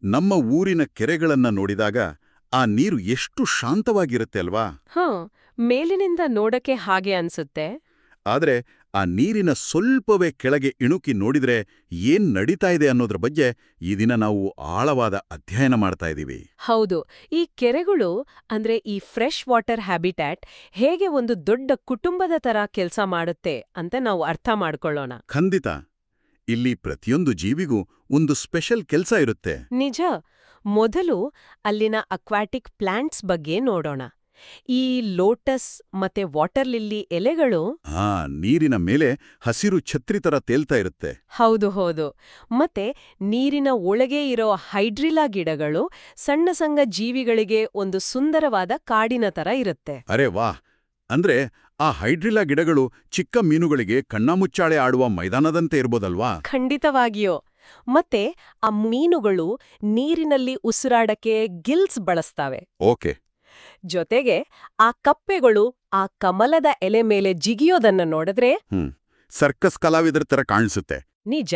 ನಮ್ಮ ಊರಿನ ಕೆರೆಗಳನ್ನ ನೋಡಿದಾಗ ಆ ನೀರು ಎಷ್ಟು ಶಾಂತವಾಗಿರುತ್ತೆ ಅಲ್ವಾ? ಹಾಂ, ಮೇಲಿನಿಂದ ನೋಡಕ್ಕೆ ಹಾಗೆ ಅನ್ಸುತ್ತೆ. ಆದ್ರೆ ಆ ನೀರಿನ ಸ್ವಲ್ಪವೇ ಕೆಳಗೆ ಇಣುಕಿ ನೋಡಿದ್ರೆ ಏನ್ ನಡೀತಾ ಇದೆ ಅನ್ನೋದ್ರ ಬಗ್ಗೆ ಈ ದಿನ ನಾವು ಆಳವಾದ ಅಧ್ಯಯನ ಮಾಡ್ತಾ ಇದ್ದೀವಿ. ಹೌದು, ಈ ಕೆರೆಗಳು ಅಂದ್ರೆ ಈ ಫ್ರೆಶ್ ವಾಟರ್ ಹ್ಯಾಬಿಟ್ಯಾಟ್ ಹೇಗೆ ಒಂದು ದೊಡ್ಡ ಕುಟುಂಬದ ತರ ಕೆಲಸ ಮಾಡುತ್ತೆ ಅಂತ ನಾವು ಅರ್ಥ ಮಾಡ್ಕೊಳ್ಳೋಣ. ಖಂಡಿತ. ಇಲ್ಲಿ ಪ್ರತಿಯೊಂದು ಜೀವಿಗೂ ಒಂದು ಸ್ಪೆಷಲ್ ಕೆಲ್ಸ ಇರುತ್ತೆ. ನಿಜ. ಮೊದಲು ಅಲ್ಲಿನ ಅಕ್ವಾಟಿಕ್ ಪ್ಲಾಂಟ್ಸ್ ಬಗ್ಗೆ ನೋಡೋಣ. ಈ ಲೋಟಸ್ ಮತ್ತೆ ವಾಟರ್ ಲಿಲ್ಲಿ ಎಲೆಗಳು ನೀರಿನ ಮೇಲೆ ಹಸಿರು ಛತ್ರಿ ತರ ತೇಲ್ತಾ ಇರುತ್ತೆ. ಹೌದು ಹೌದು. ಮತ್ತೆ ನೀರಿನ ಒಳಗೆ ಇರೋ ಹೈಡ್ರಿಲಾ ಗಿಡಗಳು ಸಣ್ಣ ಸಣ್ಣ ಜೀವಿಗಳಿಗೆ ಒಂದು ಸುಂದರವಾದ ಕಾಡಿನ ತರ ಇರುತ್ತೆ. ಅರೆ ವಾಹ್! ಅಂದ್ರೆ ಆ ಹೈಡ್ರಿಲಾ ಗಿಡಗಳು ಚಿಕ್ಕ ಮೀನುಗಳಿಗೆ ಕಣ್ಣಾಮುಚ್ಚಾಳೆ ಆಡುವ ಮೈದಾನದಂತೆ ಇರ್ಬೋದಲ್ವಾ? ಖಂಡಿತವಾಗಿಯೋ. ಮತ್ತೆ ಆ ಮೀನುಗಳು ನೀರಿನಲ್ಲಿ ಉಸಿರಾಡಕ್ಕೆ ಗಿಲ್ಸ್ ಬಳಸ್ತಾವೆ. ಓಕೆ. ಜೊತೆಗೆ ಆ ಕಪ್ಪೆಗಳು ಆ ಕಮಲದ ಎಲೆ ಮೇಲೆ ಜಿಗಿಯೋದನ್ನ ನೋಡಿದ್ರೆ ಸರ್ಕಸ್ ಕಲಾವಿದರ ತರ ಕಾಣಿಸುತ್ತೆ. ನಿಜ.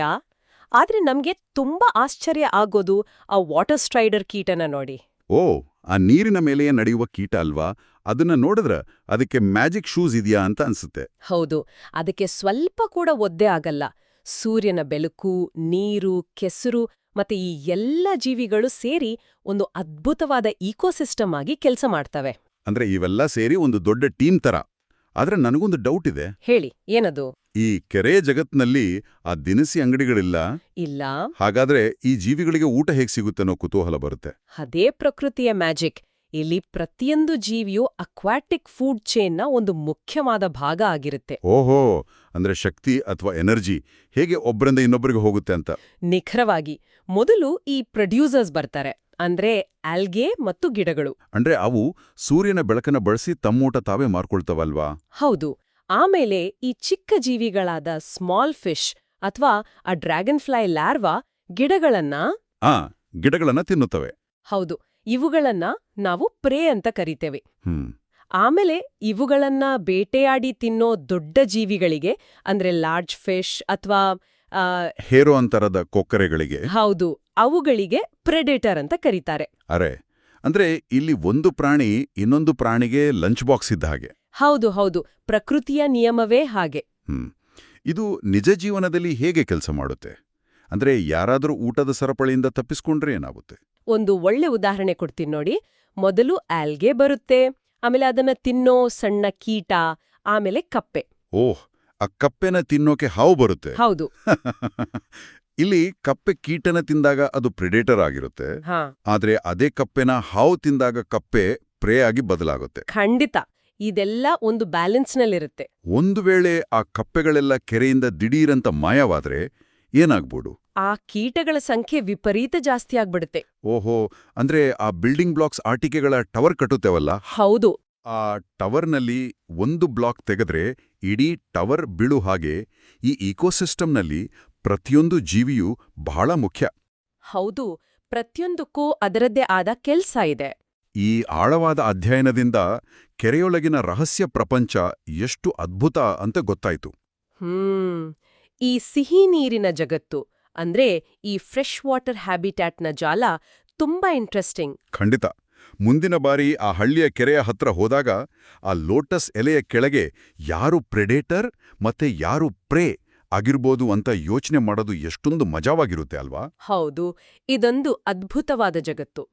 ಆದ್ರೆ ನಮ್ಗೆ ತುಂಬಾ ಆಶ್ಚರ್ಯ ಆಗೋದು ಆ ವಾಟರ್ ಸ್ಟ್ರೈಡರ್ ಕೀಟನ ನೋಡಿ. ಓ, ಆ ನೀರಿನ ಮೇಲೆಯೇ ನಡೆಯುವ ಕೀಟ ಅಲ್ವಾ? ಅದನ್ನ ನೋಡಿದ್ರ ಅದಕ್ಕೆ ಮ್ಯಾಜಿಕ್ ಶೂಸ್ ಇದೆಯಾ ಅಂತ ಅನ್ಸುತ್ತೆ. ಹೌದು, ಅದಕ್ಕೆ ಸ್ವಲ್ಪ ಕೂಡ ಒದ್ದೆ ಆಗಲ್ಲ. ಸೂರ್ಯನ ಬೆಳಕು, ನೀರು, ಕೆಸರು ಮತ್ತೆ ಈ ಎಲ್ಲ ಜೀವಿಗಳು ಸೇರಿ ಒಂದು ಅದ್ಭುತವಾದ ಈಕೋಸಿಸ್ಟಮ್ ಆಗಿ ಕೆಲಸ ಮಾಡ್ತವೆ. ಅಂದ್ರೆ ಇವೆಲ್ಲ ಸೇರಿ ಒಂದು ದೊಡ್ಡ ಟೀಮ್ ತರ. ಆದ್ರೆ ನನಗೊಂದು ಡೌಟ್ ಇದೆ. ಹೇಳಿ, ಏನದು? ಈ ಕೆರೆ ಜಗತ್ನಲ್ಲಿ ಆ ದಿನಸಿ ಅಂಗಡಿಗಳಿಲ್ಲ. ಇಲ್ಲ. ಹಾಗಾದ್ರೆ ಈ ಜೀವಿಗಳಿಗೆ ಊಟ ಹೇಗೆ ಸಿಗುತ್ತೆ ಅನ್ನೋ ಕುತೂಹಲ ಬರುತ್ತೆ. ಅದೇ ಪ್ರಕೃತಿಯ ಮ್ಯಾಜಿಕ್. ಇಲ್ಲಿ ಪ್ರತಿಯೊಂದು ಜೀವಿಯೂ ಅಕ್ವಾಟಿಕ್ ಫುಡ್ ಚೈನ್ನ ಒಂದು ಮುಖ್ಯವಾದ ಭಾಗ ಆಗಿರುತ್ತೆ. ಓಹೋ, ಅಂದ್ರೆ ಶಕ್ತಿ ಅಥವಾ ಎನರ್ಜಿ ಹೇಗೆ ಒಬ್ಬರಿಂದ ಇನ್ನೊಬ್ಬರಿಗೆ ಹೋಗುತ್ತೆ ಅಂತ. ನಿಖರವಾಗಿ. ಮೊದಲು ಈ ಪ್ರೊಡ್ಯೂಸರ್ಸ್ ಬರ್ತಾರೆ, ಅಂದ್ರೆ ಆಲ್ಗೆ ಮತ್ತು ಗಿಡಗಳು. ಅಂದ್ರೆ ಅವು ಸೂರ್ಯನ ಬೆಳಕನ್ನ ಬಳಸಿ ತಮ್ಮೂಟ ತಾವೇ ಮಾರ್ಕೊಳ್ತವಲ್ವಾ? ಹೌದು. ಆಮೇಲೆ ಈ ಚಿಕ್ಕ ಜೀವಿಗಳಾದ ಸ್ಮಾಲ್ ಫಿಶ್ ಅಥವಾ ಆ ಡ್ರ್ಯಾಗನ್ ಫ್ಲೈ ಲಾರ್ವಾ ಗಿಡಗಳನ್ನ ತಿನ್ನುತ್ತವೆ. ಹೌದು, ಇವುಗಳನ್ನ ನಾವು ಪ್ರೇ ಅಂತ ಕರಿತೇವೆ. ಆಮೇಲೆ ಇವುಗಳನ್ನ ಬೇಟೆಯಾಡಿ ತಿನ್ನೋ ದೊಡ್ಡ ಜೀವಿಗಳಿಗೆ, ಅಂದ್ರೆ ಲಾರ್ಜ್ ಫಿಶ್ ಅಥವಾ ಹೇರೋ ಅಂತರದ ಕೊಕ್ಕರೆಗಳಿಗೆ, ಹೌದು, ಅವುಗಳಿಗೆ ಪ್ರೆಡೇಟರ್ ಅಂತ ಕರೀತಾರೆ. ಅರೆ, ಅಂದ್ರೆ ಇಲ್ಲಿ ಒಂದು ಪ್ರಾಣಿ ಇನ್ನೊಂದು ಪ್ರಾಣಿಗೆ ಲಂಚ್ ಬಾಕ್ಸ್ ಇದ್ದ ಹಾಗೆ. ಹೌದು ಹೌದು, ಪ್ರಕೃತಿಯ ನಿಯಮವೇ ಹಾಗೆ. ಇದು ನಿಜ ಜೀವನದಲ್ಲಿ ಹೇಗೆ ಕೆಲಸ ಮಾಡುತ್ತೆ? ಅಂದ್ರೆ ಯಾರಾದರೂ ಊಟದ ಸರಪಳಿಯಿಂದ ತಪ್ಪಿಸ್ಕೊಂಡ್ರೆ ಏನಾಗುತ್ತೆ? ಒಂದು ಒಳ್ಳೆ ಉದಾಹರಣೆ ಕೊಡ್ತೀನಿ ನೋಡಿ. ಮೊದಲು ಆಲ್ಗೆ ಬರುತ್ತೆ, ಆಮೇಲೆ ಅದನ್ನ ತಿನ್ನೋ ಸಣ್ಣ ಕೀಟ, ಆಮೇಲೆ ಕಪ್ಪೆ. ಓಹ್, ಆ ಕಪ್ಪೆನ ತಿನ್ನೋಕೆ ಹಾವು ಬರುತ್ತೆ. ಹೌದು. ಇಲ್ಲಿ ಕಪ್ಪೆ ಕೀಟನ ತಿಂದಾಗ ಅದು ಪ್ರೆಡೇಟರ್ ಆಗಿರುತ್ತೆ. ಆದ್ರೆ ಅದೇ ಕಪ್ಪೆನ ಹಾವು ತಿಂದಾಗ ಕಪ್ಪೆ ಪ್ರೇ ಆಗಿ ಬದಲಾಗುತ್ತೆ. ಖಂಡಿತ. ಇದೆಲ್ಲ ಒಂದು ಬ್ಯಾಲೆನ್ಸ್ನಲ್ಲಿರುತ್ತೆ. ಒಂದು ವೇಳೆ ಆ ಕಪ್ಪೆಗಳೆಲ್ಲ ಕೆರೆಯಿಂದ ದಿಢೀರಂತ ಮಾಯವಾದ್ರೆ ಏನಾಗ್ಬೋದು? ಆ ಕೀಟಗಳ ಸಂಖ್ಯೆ ವಿಪರೀತ ಜಾಸ್ತಿ ಆಗ್ಬಿಡುತ್ತೆ. ಓಹೋ, ಅಂದ್ರೆ ಆ ಬಿಲ್ಡಿಂಗ್ ಬ್ಲಾಕ್ಸ್ ಆಟಿಕೆಗಳ ಟವರ್ ಕಟ್ಟುತ್ತೇವಲ್ಲ? ಹೌದು. ಆ ಟವರ್ನಲ್ಲಿ ಒಂದು ಬ್ಲಾಕ್ ತೆಗೆದ್ರೆ ಇಡೀ ಟವರ್ ಬೀಳು ಹಾಗೆ ಈ ಇಕೋಸಿಸ್ಟಮ್ನಲ್ಲಿ ಪ್ರತಿಯೊಂದು ಜೀವಿಯೂ ಬಹಳ ಮುಖ್ಯ. ಹೌದು, ಪ್ರತಿಯೊಂದಕ್ಕೂ ಅದರದ್ದೇ ಆದ ಕೆಲ್ಸ ಇದೆ. ಈ ಆಳವಾದ ಅಧ್ಯಯನದಿಂದ ಕೆರೆಯೊಳಗಿನ ರಹಸ್ಯ ಪ್ರಪಂಚ ಎಷ್ಟು ಅದ್ಭುತ ಅಂತ ಗೊತ್ತಾಯ್ತು. ಈ ಸಿಹಿ ನೀರಿನ ಜಗತ್ತು, ಅಂದ್ರೆ ಈ ಫ್ರೆಶ್ ವಾಟರ್ ಹ್ಯಾಬಿಟ್ಯಾಟ್ನ ಜಾಲ ತುಂಬಾ ಇಂಟ್ರೆಸ್ಟಿಂಗ್. ಖಂಡಿತ. ಮುಂದಿನ ಬಾರಿ ಆ ಹಳ್ಳಿಯ ಕೆರೆಯ ಹತ್ರ ಹೋದಾಗ ಆ ಲೋಟಸ್ ಎಲೆಯ ಕೆಳಗೆ ಯಾರು ಪ್ರೆಡೇಟರ್ ಮತ್ತೆ ಯಾರು ಪ್ರೇ ಆಗಿರ್ಬೋದು ಅಂತ ಯೋಚನೆ ಮಾಡೋದು ಎಷ್ಟೊಂದು ಮಜಾವಾಗಿರುತ್ತೆ ಅಲ್ವಾ? ಹೌದು, ಇದೊಂದು ಅದ್ಭುತವಾದ ಜಗತ್ತು.